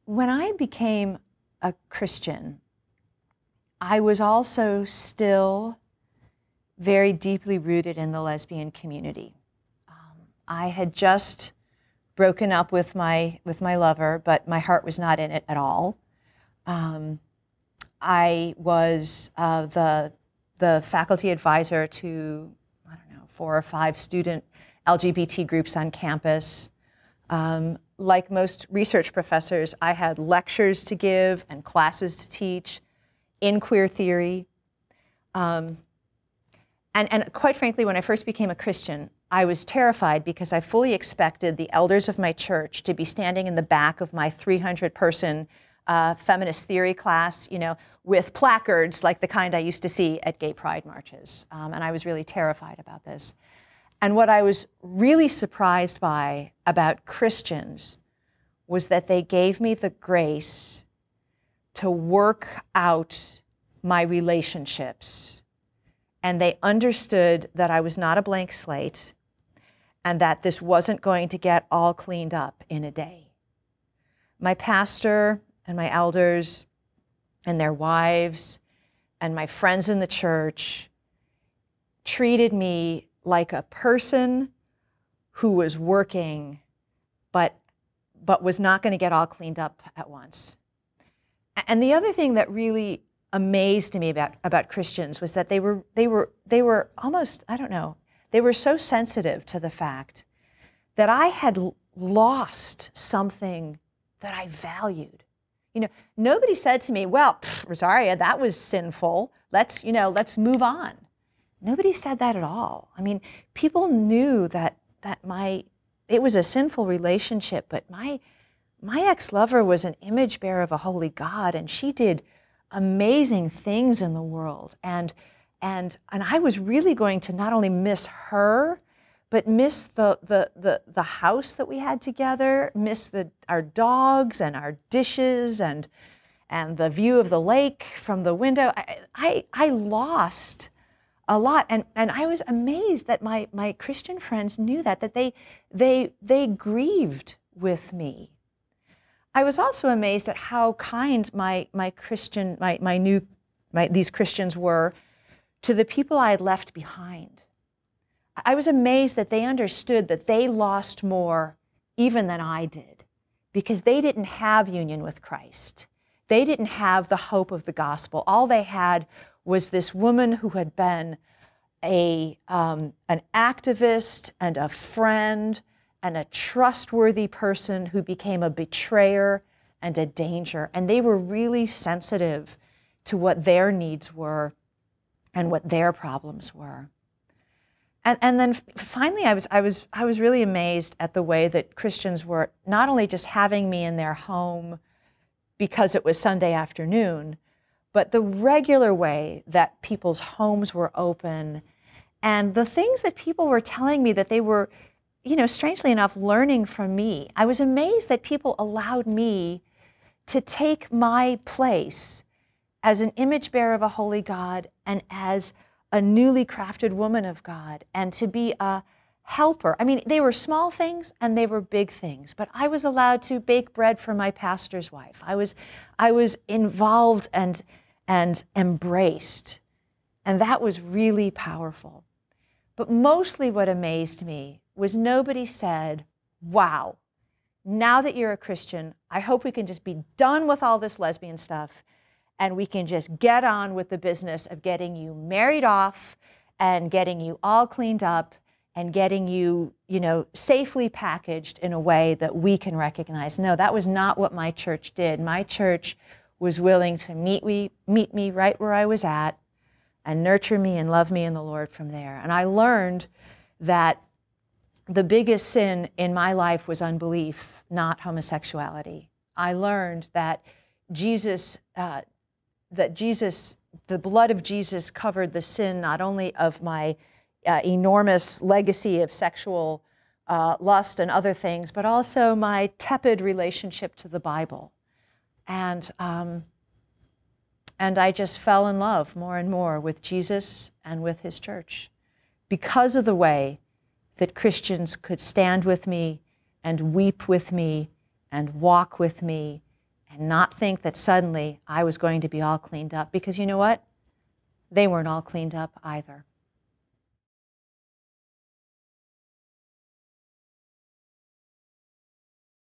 When I became a Christian, I was also still very deeply rooted in the lesbian community. I had just broken up with my lover, but my heart was not in it at all. I was the faculty advisor to, I don't know, 4 or 5 student LGBT groups on campus. Like most research professors, I had lectures to give and classes to teach in queer theory. And quite frankly, when I first became a Christian, I was terrified because I fully expected the elders of my church to be standing in the back of my 300-person feminist theory class, you know, with placards like the kind I used to see at gay pride marches. And I was really terrified about this. And what I was really surprised by about Christians was that they gave me the grace to work out my relationships. And they understood that I was not a blank slate and that this wasn't going to get all cleaned up in a day. My pastor and my elders and their wives and my friends in the church treated me like a person who was working but was not going to get all cleaned up at once. And the other thing that really amazed me about Christians was that they were almost, I don't know, they were so sensitive to the fact that I had lost something that I valued. You know, nobody said to me, well, Rosaria, that was sinful. Let's move on. Nobody said that at all. I mean, people knew that it was a sinful relationship, but my ex-lover was an image bearer of a holy God, and she did amazing things in the world. And I was really going to not only miss her, but miss the house that we had together, miss our dogs and our dishes and the view of the lake from the window. I lost a lot, and I was amazed that my Christian friends knew that they grieved with me. I was also amazed at how kind these Christians were to the people I had left behind. I was amazed that they understood that they lost more even than I did, because they didn't have union with Christ. They didn't have the hope of the gospel. All they had was this woman who had been an activist and a friend and a trustworthy person who became a betrayer and a danger. And they were really sensitive to what their needs were and what their problems were. And then finally, I was really amazed at the way that Christians were not only just having me in their home because it was Sunday afternoon, but the regular way that people's homes were open and the things that people were telling me that they were, you know, strangely enough, learning from me. I was amazed that people allowed me to take my place as an image bearer of a holy God and as a newly crafted woman of God, and to be a helper. I mean, they were small things and they were big things, but I was allowed to bake bread for my pastor's wife. I was involved and embraced, and that was really powerful. But mostly what amazed me was nobody said, wow, now that you're a Christian, I hope we can just be done with all this lesbian stuff and we can just get on with the business of getting you married off and getting you all cleaned up and getting you, you know, safely packaged in a way that we can recognize. No, that was not what my church did. My church was willing to meet me right where I was at and nurture me and love me in the Lord from there. And I learned that the biggest sin in my life was unbelief, not homosexuality. I learned that the blood of Jesus covered the sin not only of my enormous legacy of sexual lust and other things, but also my tepid relationship to the Bible. And I just fell in love more and more with Jesus and with his church because of the way that Christians could stand with me and weep with me and walk with me and not think that suddenly I was going to be all cleaned up, because you know what? They weren't all cleaned up either.